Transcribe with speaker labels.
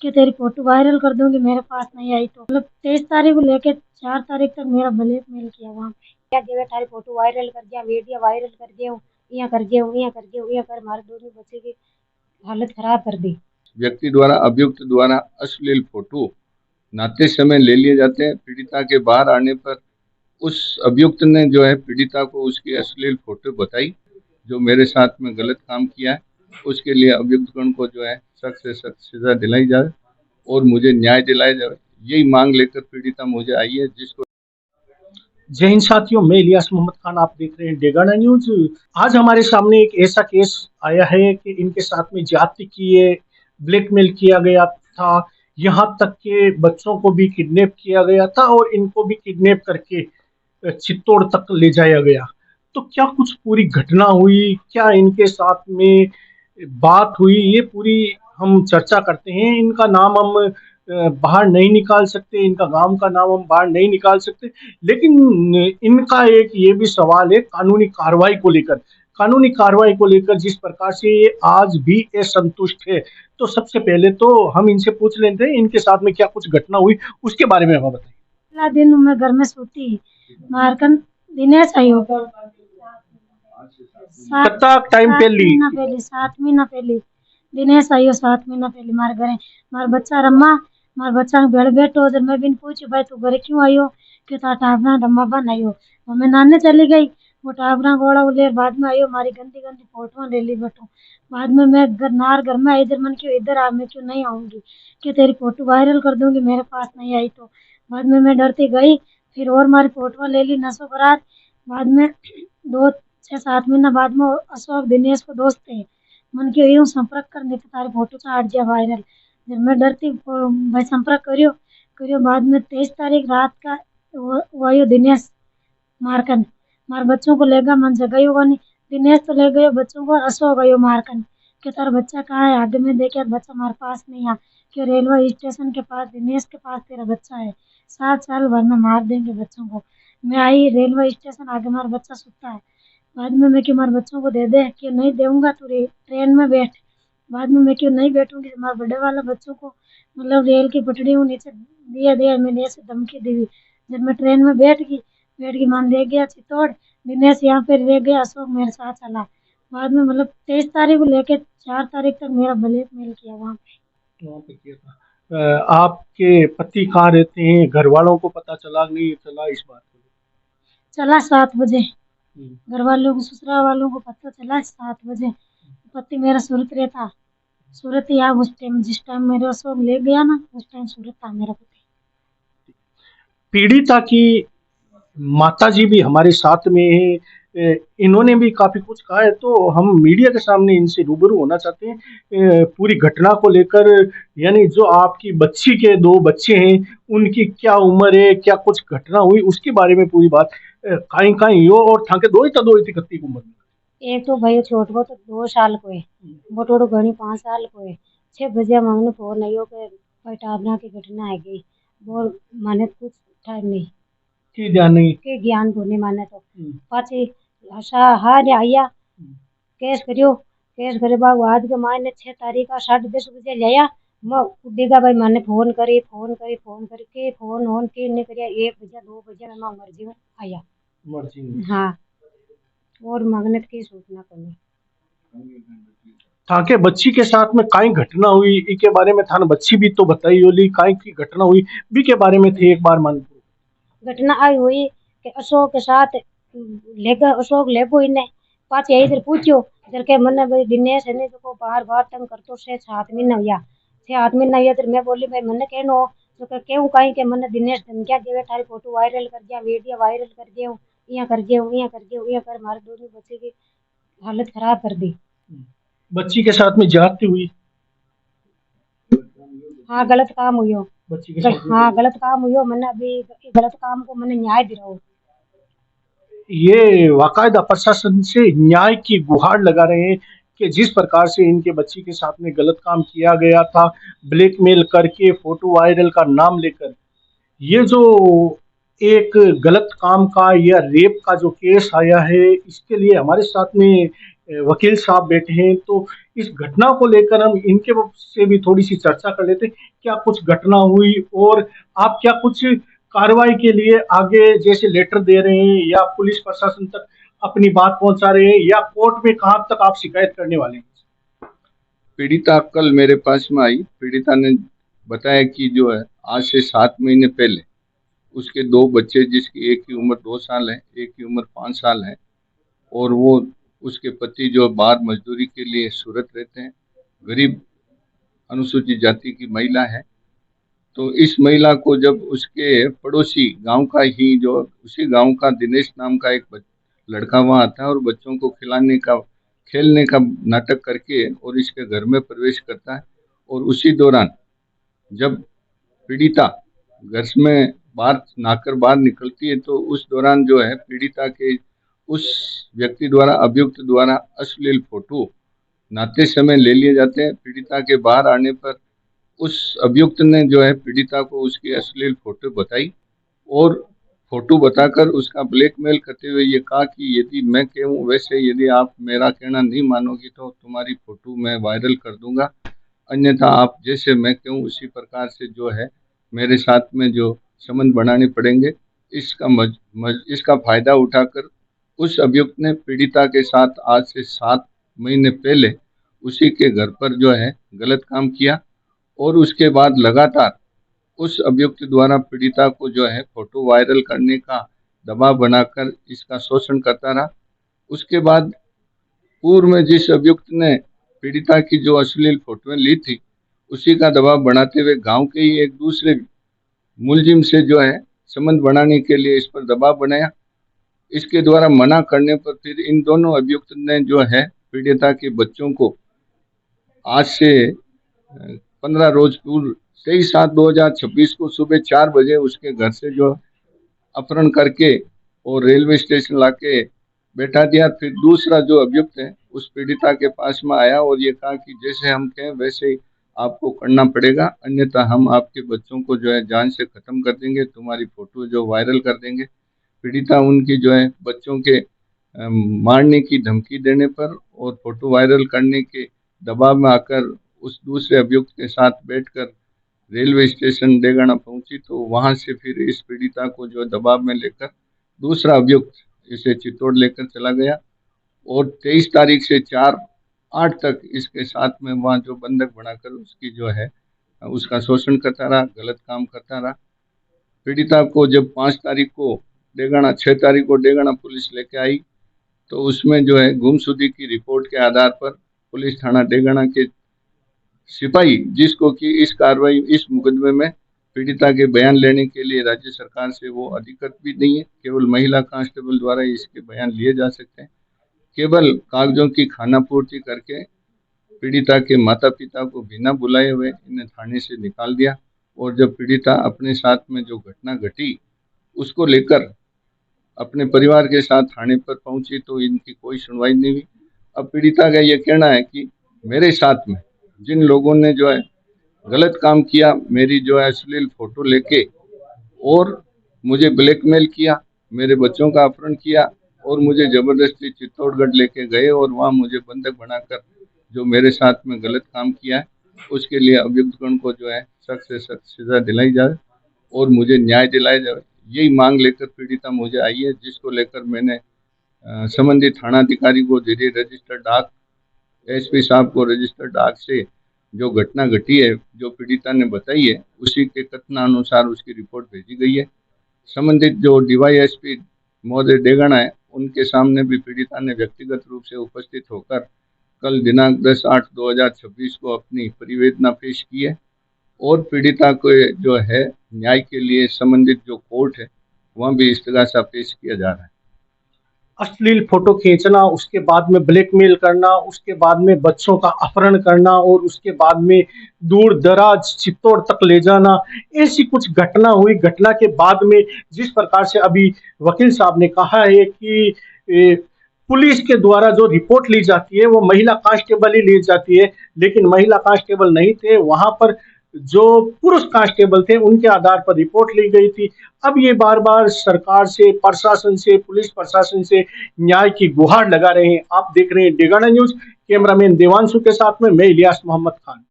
Speaker 1: कि तेरी photo viral कर दूंगी मेरे पास नहीं आई तो। मतलब 23 तारीख को लेके 4 तारीख तक मेरा ब्लैकमेल किया वहाँ पे। क्या देवे तारी फोटो वायरल कर दिया, वीडियो वायरल कर दिया, यहाँ कर दिया, यहाँ कर दिया, यहाँ कर, हमारे दोनों बच्चे की हालत खराब कर दी।
Speaker 2: व्यक्ति द्वारा अभियुक्त द्वारा अश्लील फोटो नाते समय ले लिए जाते हैं। पीड़िता के बाहर आने पर उस अभियुक्त ने जो है पीड़िता को उसकी अश्लील फोटो बताई, जो मेरे साथ में गलत काम किया है उसके लिए अभियुक्त गण को जो है सख्त से सख्त सजा दिलाई जाए और मुझे न्याय दिलाया जाए, यही मांग लेकर पीड़िता मुझे आई है। जिसको
Speaker 3: जय हिंद साथियों, मैं इलियास मोहम्मद खान, आप देख रहे हैं डेगाना न्यूज। आज हमारे सामने एक ऐसा केस आया है कि इनके साथ में ज्यादती की है, ब्लैकमेल किया गया था, यहाँ तक के बच्चों को भी किडनैप किया गया था और इनको भी किडनैप करके चित्तौड़ तक ले जाया गया। तो क्या कुछ पूरी घटना हुई, क्या इनके साथ में बात हुई, ये पूरी हम चर्चा करते हैं। इनका नाम हम बाहर नहीं निकाल सकते, इनका गांव का नाम हम बाहर नहीं निकाल सकते, लेकिन इनका एक ये भी सवाल है कानूनी कार्रवाई को लेकर। कानूनी कार्रवाई को लेकर जिस प्रकार से ये आज भी असंतुष्ट है, तो सबसे पहले तो हम इनसे पूछ लेते हैं इनके साथ में क्या कुछ घटना हुई, उसके बारे में हमें बताइए।
Speaker 1: पहला दिन मैं घर में सोती मारकन दिनेश आयो
Speaker 3: कितना टाइम पहली?
Speaker 1: 7 महीना पहले दिनेश आयो, 7 महीना पहले मारे घरे। मार बच्चा रम्मा, मार बच्चा के भेड़ बैठो, जब मैं बिन पूछी भाई तू घरे क्यों आयो, कि ता टाबरा रम्मा बन आयो। तो मैं नाने चली गई, वो टाबरा गोड़ा उलेर बाद में आयो, मारी गंदी गंदी फोटो ले ली बटो। बाद में मैं घर में आई, इधर मन क्यों इधर आ, मैं क्यों नहीं आऊंगी, कि तेरी फोटो वायरल कर दूंगी मेरे पास नहीं आई तो। बाद में मैं डरती गई, फिर और मारी फोटो ले ली नसो बरात। बाद में 2 6 7 महीना बाद में अशोक दिनेश को दोस्त थे, मन के यूं संपर्क करने के तारी फोटो चाट दिया वायरल। जब मैं डरती भाई संपर्क करियो करियो। बाद में 23 तारीख रात का वो आयो दिनेश मारकन, मार बच्चों को लेगा मन जगह होगा नहीं। दिनेश तो ले गयो बच्चों को, अशोक गयो मारकन, कि तारा बच्चा कहाँ है, आगे में देखे बच्चा हमारे पास नहीं आ, कि रेलवे स्टेशन के पास दिनेश के पास तेरा बच्चा है, 7 साल भर में मार देंगे बच्चों को। मैं आई रेलवे स्टेशन, आगे हमारा बच्चा सुता है। बाद में मैं क्यों हमारे बच्चों को दे दे, कि नहीं दूंगा तू ट्रेन में बैठ। बाद में मैं क्यों नहीं बैठूंगी, हमारे बड़े वाले बच्चों को मतलब रेल की पटड़ी में नीचे दिया दिया, मैंने ऐसे धमकी दी हुई। जब मैं ट्रेन में बैठ गई मान ले गया चित्तौड़, दिनेश यहाँ पे रह गया, अशोक मेरे साथ चला। बाद में मतलब 23 तारीख को लेके 4 तारीख तक मेरा ब्लैकमेल किया वहाँ पे।
Speaker 3: वहाँ पे किया था। आपके पति कहाँ रहते हैं, घर वालों को पता चला नहीं चला इस बात को?
Speaker 1: चला 7 बजे, घर वालों को ससुराल वालों को पता चला 7 बजे। पति मेरा सूरत रहता, सूरत ही आ उस टाइम, जिस टाइम मेरे अशोक ले गया ना उस टाइम सूरत था मेरा पति।
Speaker 3: पीड़िता की माताजी भी हमारे साथ में है, इन्होंने भी काफी कुछ कहा है, तो हम मीडिया के सामने इनसे रूबरू होना चाहते हैं पूरी घटना को लेकर। यानी जो आपकी बच्ची के 2 बच्चे हैं, उनकी क्या उम्र है, क्या कुछ घटना हुई, उसके बारे में पूरी बात। काई काई यो और थाके दो ही थी कत्ती उम्र में?
Speaker 1: एक तो भाई छोट वो तो 2 साल को है, बटोड़ो घणी 5 साल को है। 6 बजे मांगने फोन आयो के भाई टाबरा की घटना है गई, बोल माने कुछ टाइम नहीं
Speaker 3: की ध्यान नहीं
Speaker 1: के ज्ञान को नहीं माने तो पाछे आशा हार आया, केस करियो, केस करे बाग आज के मायने 6 तारीख का 10:30 बजे लिया। मैं उड़ेगा भाई माने फोन करी के फोन ऑन के नहीं करिया, 1 बजे 2 बजे मैं मर जी आया
Speaker 3: मर्जी।
Speaker 1: हाँ, और मगनेट की सूचना को नहीं।
Speaker 3: थाके बच्ची के साथ में काई घटना हुई इसके बारे में थाने बच्ची भी तो बताई होली, काई की घटना हुई बी के बारे में थे एक बार मन।
Speaker 1: घटना आई हुई कि अशोक के साथ लेकर अशोक लेबो इन्हें पाछे इधर पूछ्यो, इधर के मने भाई दिनेश है ने जो बार बार तंग करतो से 7 महीना हुआ, 7 महीना हुआ। तो मैं बोली भाई मने कहनो जो के केऊ काई के मने दिनेश धमकिया देवे थारी फोटो वायरल कर दिया, वीडियो वायरल कर दियो, यहाँ कर दियो, यहाँ कर दियो, यहाँ कर, मारे दोनों बच्चे की हालत खराब कर दी।
Speaker 3: बच्ची के साथ में ज्यादती हुई?
Speaker 1: हाँ गलत काम हुयो,
Speaker 3: बच्ची के साथ
Speaker 1: हाँ गलत काम हुयो, मैंने अभी गलत काम को मैंने न्याय दिलाओ।
Speaker 3: ये वाकायदा प्रशासन से न्याय की गुहार लगा रहे हैं कि जिस प्रकार से इनके बच्ची के साथ में गलत काम किया गया था, ब्लैकमेल करके फोटो वायरल का नाम लेकर, ये जो एक गलत काम का या रेप का जो केस आया है, इसके लिए हमारे साथ में वकील साहब बैठे हैं। तो इस घटना को लेकर हम इनके से भी थोड़ी सी चर्चा कर लेते हैं। क्या कुछ घटना हुई और आप क्या कुछ कार्रवाई के लिए आगे जैसे लेटर दे रहे हैं या पुलिस प्रशासन तक अपनी बात पहुंचा रहे हैं या कोर्ट में कहां तक आप शिकायत करने वाले हैं?
Speaker 2: पीड़िता कल मेरे पास में आई। पीड़िता ने बताया कि जो है आज से 7 महीने पहले उसके 2 बच्चे, जिसकी एक की उम्र 2 साल है, एक की उम्र 5 साल है, और वो उसके पति जो बाहर मजदूरी के लिए सूरत रहते हैं, गरीब अनुसूचित जाति की महिला है। तो इस महिला को जब उसके पड़ोसी गांव का ही, जो उसी गांव का दिनेश नाम का एक लड़का वहां आता है और बच्चों को खिलाने का, खेलने का नाटक करके और इसके घर में प्रवेश करता है। और उसी दौरान जब पीड़िता घर में बाहर नहाकर बाहर निकलती है, तो उस दौरान जो है पीड़िता के उस व्यक्ति द्वारा, अभियुक्त द्वारा अश्लील फोटो नहाते समय ले लिए जाते हैं। पीड़िता के बाहर आने पर उस अभियुक्त ने जो है पीड़िता को उसकी अश्लील फोटो बताई और फोटो बताकर उसका ब्लैकमेल करते हुए ये कहा कि यदि मैं कहूँ वैसे, यदि आप मेरा कहना नहीं मानोगी तो तुम्हारी फोटो मैं वायरल कर दूंगा, अन्यथा आप जैसे मैं कहूँ उसी प्रकार से जो है मेरे साथ में जो संबंध बनाने पड़ेंगे। इसका फायदा उठाकर उस अभियुक्त ने पीड़िता के साथ आज से 7 महीने पहले उसी के घर पर जो है गलत काम किया। और उसके बाद लगातार उस अभियुक्त द्वारा पीड़िता को जो है फोटो वायरल करने का दबाव बनाकर इसका शोषण करता रहा। उसके बाद पूर्व में जिस अभियुक्त ने पीड़िता की जो अश्लील फोटोएं ली थी, उसी का दबाव बनाते हुए गांव के ही एक दूसरे मुलजिम से जो है संबंध बनाने के लिए इस पर दबाव बनाया। इसके द्वारा मना करने पर फिर इन दोनों अभियुक्त ने जो है पीड़िता के बच्चों को आज से 15 रोज पूर्व 23/7/2026 को सुबह 4 बजे उसके घर से जो अपहरण करके और रेलवे स्टेशन लाके बैठा दिया। फिर दूसरा जो अभियुक्त है उस पीड़िता के पास में आया और ये कहा कि जैसे हम कहें वैसे ही आपको करना पड़ेगा, अन्यथा हम आपके बच्चों को जो है जान से खत्म कर देंगे, तुम्हारी फोटो जो वायरल कर देंगे। पीड़िता उनकी जो है बच्चों के मारने की धमकी देने पर और फोटो वायरल करने के दबाव में आकर उस दूसरे अभियुक्त के साथ बैठकर रेलवे स्टेशन डेगाना पहुंची। तो वहां से फिर इस पीड़िता को जो दबाव में लेकर दूसरा अभियुक्त इसे चित्तौड़ लेकर चला गया और 23 तारीख से 4/8 तक इसके साथ में वहाँ जो बंधक बनाकर उसकी जो है उसका शोषण करता रहा, गलत काम करता रहा। पीड़िता को जब 6 तारीख को डेगाना पुलिस लेके आई, तो उसमें जो है गुमशुदगी की रिपोर्ट के आधार पर पुलिस थाना डेगाना के सिपाही, जिसको कि इस मुकदमे में पीड़िता के बयान लेने के लिए राज्य सरकार से वो अधिकृत भी नहीं है, केवल महिला कांस्टेबल द्वारा इसके बयान लिए जा सकते हैं। केवल कागजों की खानापूर्ति करके पीड़िता के माता पिता को बिना बुलाए हुए इन्हें थाने से निकाल दिया। और जब पीड़िता अपने साथ में जो घटना घटी उसको लेकर अपने परिवार के साथ थाने पर पहुंची, तो इनकी कोई सुनवाई नहीं हुई। अब पीड़िता का ये कहना है कि मेरे साथ में जिन लोगों ने जो है गलत काम किया, मेरी जो है अश्लील फोटो लेके और मुझे ब्लैकमेल किया, मेरे बच्चों का अपहरण किया और मुझे जबरदस्ती चित्तौड़गढ़ लेके गए और वहाँ मुझे बंधक बनाकर जो मेरे साथ में गलत काम किया है, उसके लिए अभियुक्तगण को जो है सख्त से सख्त सजा दिलाई जाए और मुझे न्याय दिलाया जाए, यही मांग लेकर पीड़िता मुझे आई है। जिसको लेकर मैंने संबंधित थानाधिकारी को रजिस्टर्ड डाक, एसपी साहब को रजिस्टर्ड डाक से जो घटना घटी है, जो पीड़िता ने बताई है, उसी के कथनानुसार उसकी रिपोर्ट भेजी गई है। संबंधित जो डीवाईएसपी महोदय डेगाना है, उनके सामने भी पीड़िता ने व्यक्तिगत रूप से उपस्थित होकर कल दिनांक 10/8/2026 को अपनी परिवेदना पेश की है और पीड़िता को जो है न्याय के लिए संबंधित जो कोर्ट है वहाँ भी इस्तगासा पेश किया जा रहा है।
Speaker 3: अश्लील फोटो खींचना, उसके बाद में ब्लैकमेल करना, उसके बाद में बच्चों का अपहरण करना और उसके बाद में दूर दराज चित्तौड़ तक ले जाना, ऐसी कुछ घटना हुई। घटना के बाद में जिस प्रकार से अभी वकील साहब ने कहा है कि पुलिस के द्वारा जो रिपोर्ट ली जाती है वो महिला कांस्टेबल ही ली जाती है, लेकिन महिला कांस्टेबल नहीं थे वहां पर। जो पुरुष कांस्टेबल थे उनके आधार पर रिपोर्ट ली गई थी। अब ये बार बार सरकार से, प्रशासन से, पुलिस प्रशासन से न्याय की गुहार लगा रहे हैं। आप देख रहे हैं डेगाना न्यूज। कैमरामैन देवांशु के साथ में मैं इलियास मोहम्मद खान।